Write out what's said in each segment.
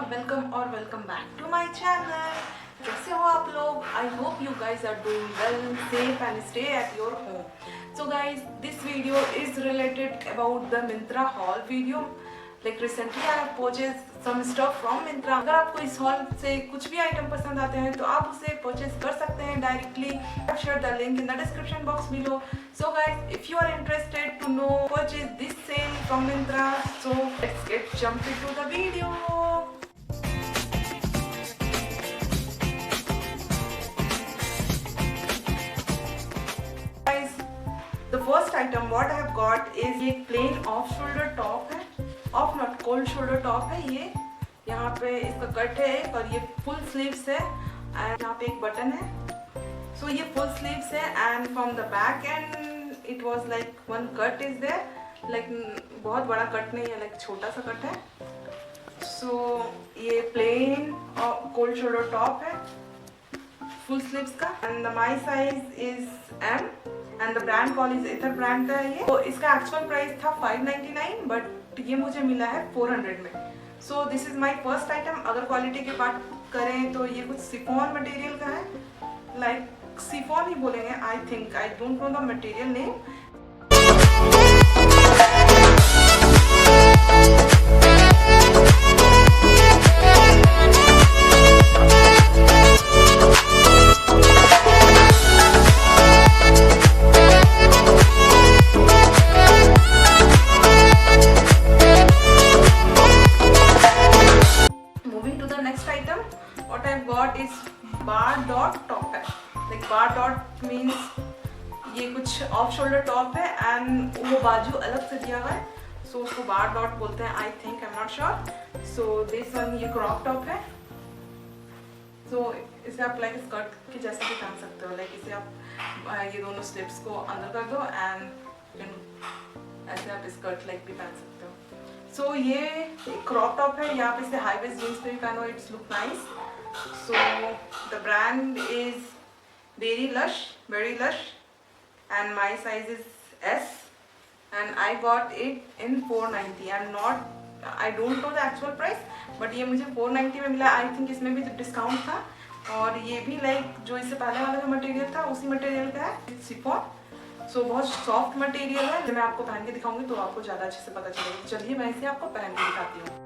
Welcome back to my channel. कैसे हो आप लोग? I hope you guys are doing well, safe and stay at your home. So guys, this video is related about the Myntra haul video. Like recently I have purchase some stuff from Myntra. अगर आपको इस hall से कुछ भी item पसंद आते हैं तो आप उसे परचेज कर सकते हैं directly. I share the link in the description box below. So guys, if you are interested to know purchase this sale from Myntra, so let's get jump into the video. Guys, the first item what I have got is ये plain off shoulder top है, off not cold shoulder top है ये। यहाँ पे इसका cut है और ये full sleeves है and यहाँ पे एक बटन है। So ये full sleeves है and from the back end it was like one cut is there, like बहुत बड़ा कट नहीं है, like छोटा सा कट है। So ये plain और cold shoulder top है full sleeves का and my size is M and the brand call is Ether brand का है ये। तो इसका actual price था 599 but ये मुझे मिला है 400 में। So this is my first item। अगर क्वालिटी की बात करें तो ये कुछ शिफॉन मटेरियल का है, like शिफॉन ही बोलेंगे I think, I don't know the material name. Moving to the next item what I got is Bardot top है। लाइक बार डॉट मीन्स ये कुछ ऑफ शोल्डर टॉप है and वो बाजू अलग से दिया हुआ है, सो उसको बार डॉट बोलते हैं आई think, I am not sure. So this one ये क्रॉप टॉप है। सो इसे आप लाइक स्कर्ट के जैसे भी पहन सकते हो। लाइक इसे आप ये दोनों स्लिप्स को अंदर कर दो एंड ऐसे आप स्कर्ट लाइक भी पहन सकते हो। सो ये क्रॉप टॉप है, यहाँ पे इसे हाई वेस्ट जीन्स पे भी पहनो, it's look nice. So the brand is very lush and my size is S and I got it in 490 I don't know the actual price but ये मुझे 490 में मिला। आई थिंक इसमें भी discount था और ये भी लाइक जो इससे पहले वाला जो मटेरियल था उसी मटेरियल का है, शिफॉन। सो बहुत सॉफ्ट मटेरियल है। मैं आपको पहन के दिखाऊंगी तो आपको ज़्यादा अच्छे से पता चलेगा। चलिए मैं इसे आपको पहन के दिखाती हूँ।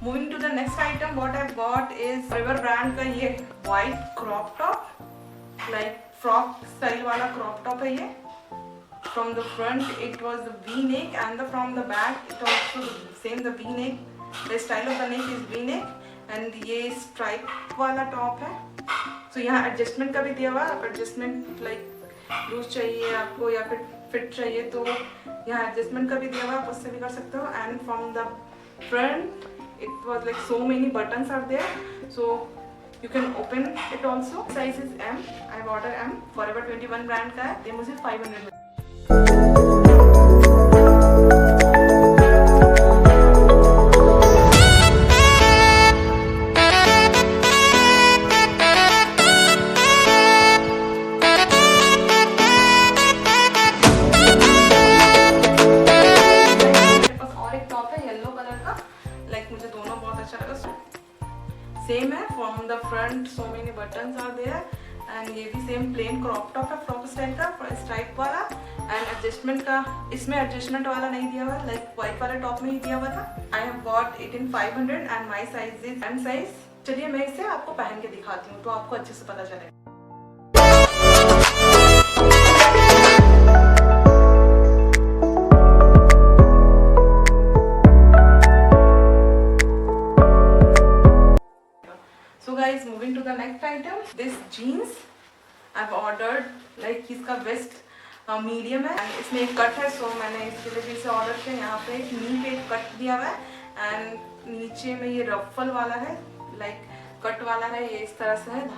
Moving to the next item what I got is River brand का ये white crop top, like frock style वाला क्रॉप टॉप है ये। From the front it was the V neck and from the back it also same the V neck. The style of the neck is V neck and ये stripe वाला top है। So यहाँ adjustment का भी दिया हुआ है। Adjustment like loose चाहिए आपको या फिर फिट चाहिए तो यहाँ एडजस्टमेंट का भी दिया हुआ है, आप उससे भी कर सकते हो। And from the front it was like so many buttons are there, so you can open it also. Size is M, I have ordered M। Forever 21 brand का है, ये मुझे 500 में। सेम है, from the front so many buttons are there and ये भी same plain crop top है, frock style का स्ट्राइप वाला। एंड एडजस्टमेंट का इसमें एडजस्टमेंट वाला नहीं दिया हुआ, लाइक व्हाइट वाले टॉप में ही दिया हुआ था। I have got it in 500 and my size is M size. चलिए मैं इसे आपको पहन के दिखाती हूँ तो आपको अच्छे से पता चलेगा। Guys, moving to the next item, this jeans I've ordered, like इसका वेस्ट मीडियम है, इसमें एक कट है, सो मैंने इसके लिए फिर से ऑर्डर किया। यहाँ पे एक नी पे एक कट दिया हुआ है एंड नीचे में ये रफल वाला है, लाइक कट वाला है, ये इस तरह से है।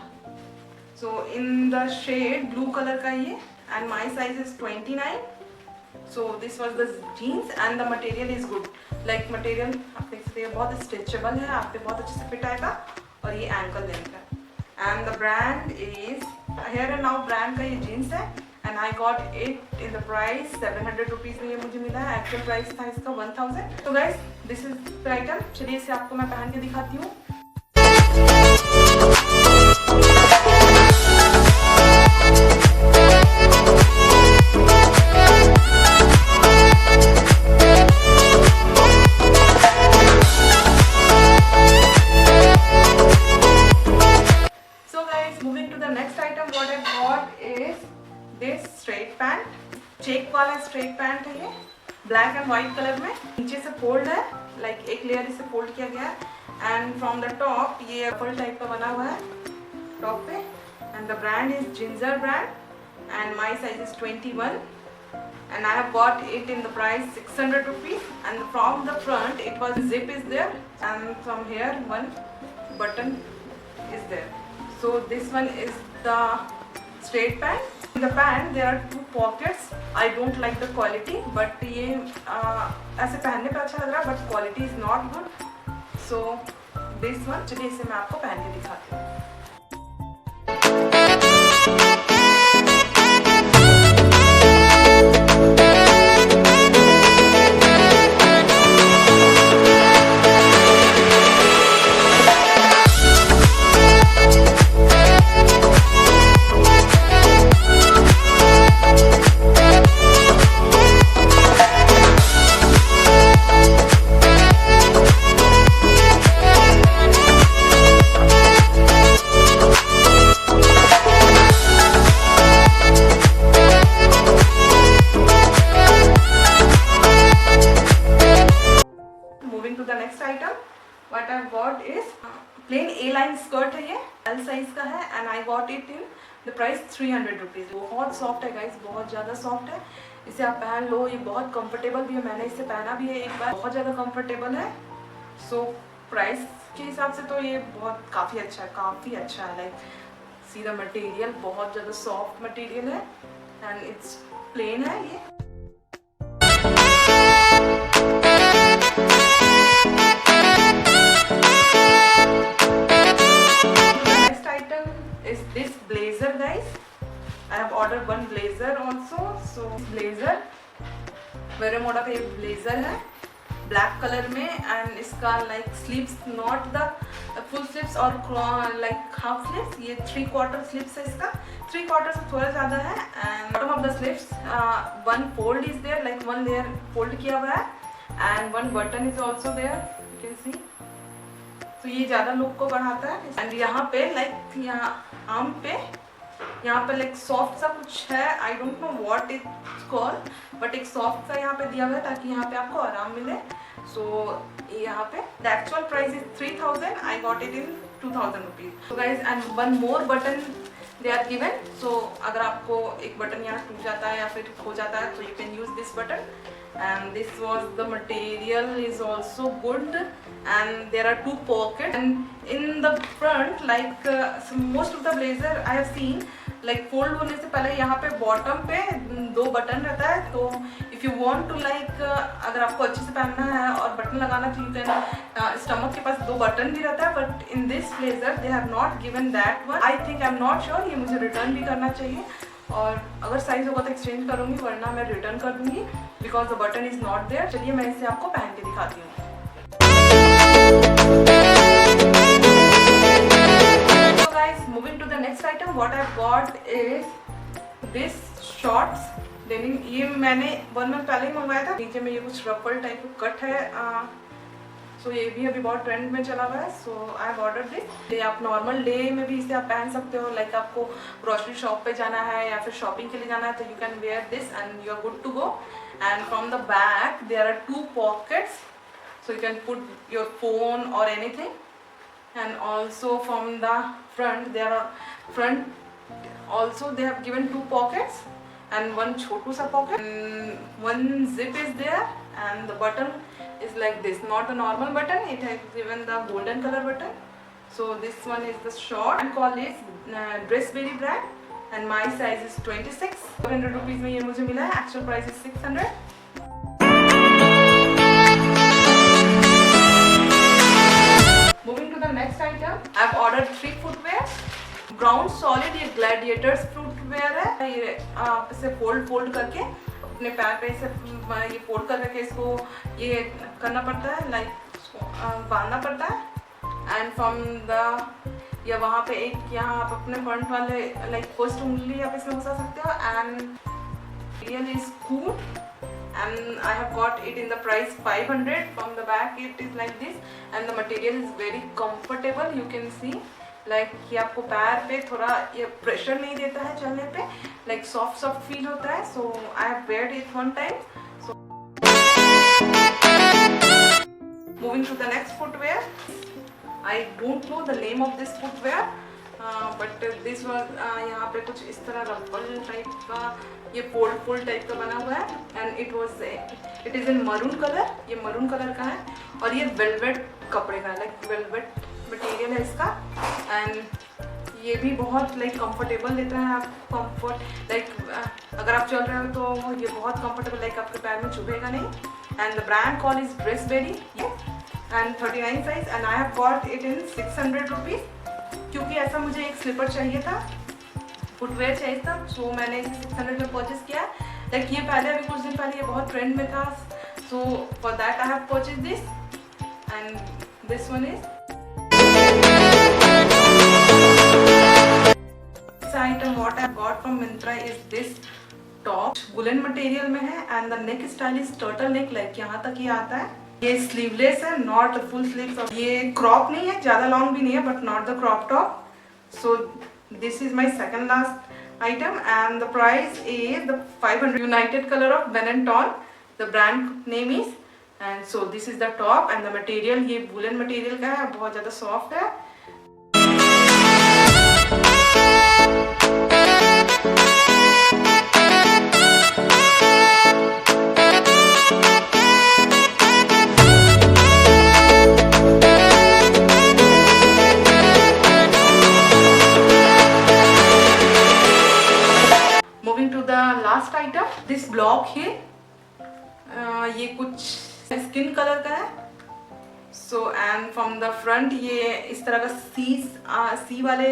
So in the shade blue colour का ये, and my size is 29। So this was the jeans and the material is good, like material आप देख सकते हैं बहुत स्ट्रेचेबल है, आप पे बहुत अच्छे से फिट आएगा, और ये एंकल लेंथ है। And the brand is here and now brand का ये जीन्स है, and I got it in the price 700 rupees में ये मुझे मिला है। एक्चुअल प्राइस था इसका 1000। तो guys this is the item. चलिए इसे आपको मैं पहन के दिखाती हूँ। चेक वाला स्ट्रेट पैंट है ये, ब्लैक एंड व्हाइट कलर में, नीचे से फोल्ड है, लाइक एक लेयर इसे फोल्ड किया गया है, एंड फ्रॉम द टॉप ये फुल टाइप का बना हुआ है टॉप पे, and the brand is ginger brand, and my size is 21, and I have bought it in the price 600 rupees, and from the front it was zip is there, and from here one button is there. So this one is the straight pant. In the pant there are 2 pockets. I don't like the quality, but ये ऐसे पहनने पे अच्छा लग रहा है, but quality is not good. So this one, चलिए इसे मैं आपको पहन के दिखाती हूँ। What I got is plain A-line skirt है, ये L साइज का है, and I got it in the price 300 rupees. बहुत सॉफ्ट है गाइस, बहुत ज़्यादा सॉफ्ट है, इसे आप पहन लो, ये बहुत कंफर्टेबल भी है, मैंने इसे पहना भी है एक बार, बहुत ज़्यादा कंफर्टेबल है। सो प्राइस के हिसाब से तो ये बहुत काफ़ी अच्छा है, लाइक सी द मटेरियल, बहुत ज़्यादा सॉफ्ट मटेरियल है, एंड इट्स प्लेन है ये। I have ordered one blazer also. So blazer, वेरेमोडा का ये ब्लेजर है ब्लैक कलर में, एंड इसका like sleeves not the full sleeves और लाइक हाफ स्लीव्स, ये 3/4 स्लीव्स है इसका, 3/4 से थोड़ा ज़्यादा है, and bottom of the sleeves one fold is there, like one layer fold किया हुआ है, and one button is also there, you can see. तो ये ज़्यादा लुक को बढ़ाता है, एंड यहाँ पे लाइक यहाँ आर्म पे यहाँ पे लाइक सॉफ्ट सा कुछ है, आई don't know what it's called, but एक सॉफ्ट सा यहाँ पे दिया हुआ है ताकि यहाँ पे आपको आराम मिले। सो यहाँ पे the actual price is 3000, I got it in 2000 rupees. So guys, and one more button they are given. So अगर आपको एक बटन यहाँ टूट जाता है या फिर खो जाता है तो you can use this button, and this was the material is also good, and there are 2 pockets, and in the front like most of the blazer I have seen like fold होने से पहले यहाँ पे bottom पे 2 button रहता है, तो if you want to like अगर आपको अच्छे से पहनना है और बटन लगाना तो यू कैन, स्टमक के पास 2 बटन भी रहता है, but in this blazer they have not given that one. I think I am not sure, ये मुझे रिटर्न भी करना चाहिए, और अगर साइज होगा तो एक्सचेंज करूंगी, वरना मैं रिटर्न कर दूंगी because the button is not there. चलिए मैं इसे आपको पहन के दिखाती हूँ। So guys, moving to the next item, what I got is this shorts denim. ये मैंने 1 मंथ पहले ही मंगवाया था, नीचे में ये कुछ रफल टाइप का कट है, सो ये भी अभी बहुत ट्रेंड में चला हुआ है। सो आई हैव ऑर्डर्ड दिस। ये आप नॉर्मल डे में भी इसे आप पहन सकते हो, लाइक आपको ग्रोसरी शॉप पे जाना है या फिर शॉपिंग के लिए जाना है तो you can wear this and you are good to go. And from the back there are 2 pockets, so you can put your phone और anything, and also from the front there are front also they have given 2 pockets and one छोटू सा pocket, and one zip is there, and the button is like this, not the normal button. It has given the golden color button. So this one is the short and call is Dressberry brand and my size is 26. 400 rupees में ये मुझे मिला है. Actual price is 600. Moving to the next item, I've ordered 3 footwear. Brown solid ये Gladiators footwear है. ये आप इसे फोल्ड करके अपने पैर पे इसे ये फोल्ड करके इसको ये करना पड़ता है, लाइक बांधना पड़ता है. एंड फ्रॉम द या वहाँ पे एक यहाँ आप अपने फ्रंट वाले लाइक फर्स्ट उंगली आप इसमें घुसा सकते हो. And material is good and I have got it in the price 500. From the back it is like this and the material is very comfortable. You can see like ये आपको पैर पे थोड़ा ये प्रेशर नहीं देता है चलने पे, like soft फील होता है. So I have wear it one time. So moving to the next footwear. I don't know the name of this footwear. But this was यहाँ पे कुछ इस तरह रबल टाइप का ये फोल्ड टाइप का बना हुआ है. And it is in maroon colour. ये मरून कलर का है और ये वेलवेट कपड़े का, लाइक वेलवेट मटेरियल है इसका. एंड ये भी बहुत लाइक कंफर्टेबल देता है आपको कंफर्ट. लाइक अगर आप चल रहे हो तो ये बहुत कंफर्टेबल, लाइक आपके पैर में चुभेगा नहीं. And the brand call is Dressberry and 39 size and I have got it in 600 rupees. क्योंकि ऐसा मुझे एक स्लीपर चाहिए था, फुटवेयर चाहिए था. सो मैंने इसे 600 में परचेज किया. लाइक ये पहले अभी कुछ दिन पहले ये बहुत ट्रेंड में था. So for that I have purchase this and this one is item what I got from Myntra is this top. Woollen material में है and the neck style is turtle neck, like यहाँ तक ये आता है. ये स्लीवलेस है, नॉट फुल स्लीव्स. ये क्रॉप नहीं है, ज़्यादा लॉन्ग भी नहीं है, but not the crop top. So this is my second last item and the price is the 500. United Colour of Benetton, the brand name is. And so this is the top and the material ये woollen material का है, बहुत ज़्यादा soft है. Last item this block है, ये कुछ skin colour का है. So and from the front ये इस तरह का सी वाले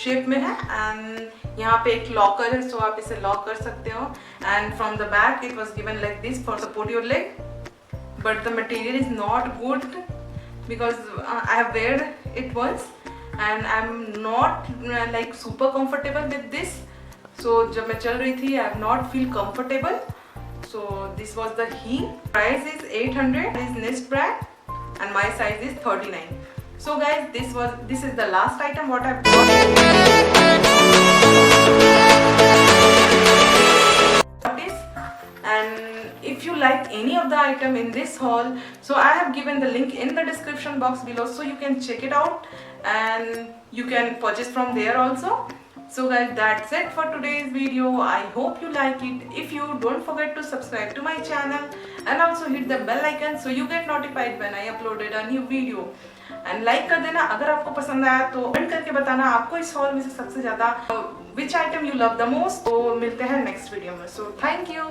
शेप में है. एंड यहाँ पे एक लॉकर है, सो आप इसे लॉक कर सकते हो. And from the back it was given like this for support your leg. But the material is not good because I have wear it once and I am not like super comfortable with this. So जब मैं चल रही थी I have not feel comfortable. So this was the heel. Price is 800. This is Nest brand and my size is 39. So guys, this is the last item what I've got. And if you like any of the item in this haul, so I have given the link in the description box below, so you can check it out and you can purchase from there also. So guys, that's it for today's video. I hope you like it. If you don't forget to subscribe to my channel and also hit the bell icon so you get notified when I uploaded a new video. And like कर देना अगर आपको पसंद आया तो comment करके बताना आपको इस हॉल में से सबसे ज़्यादा which item you love the most. तो मिलते हैं नेक्स्ट वीडियो में. So thank you.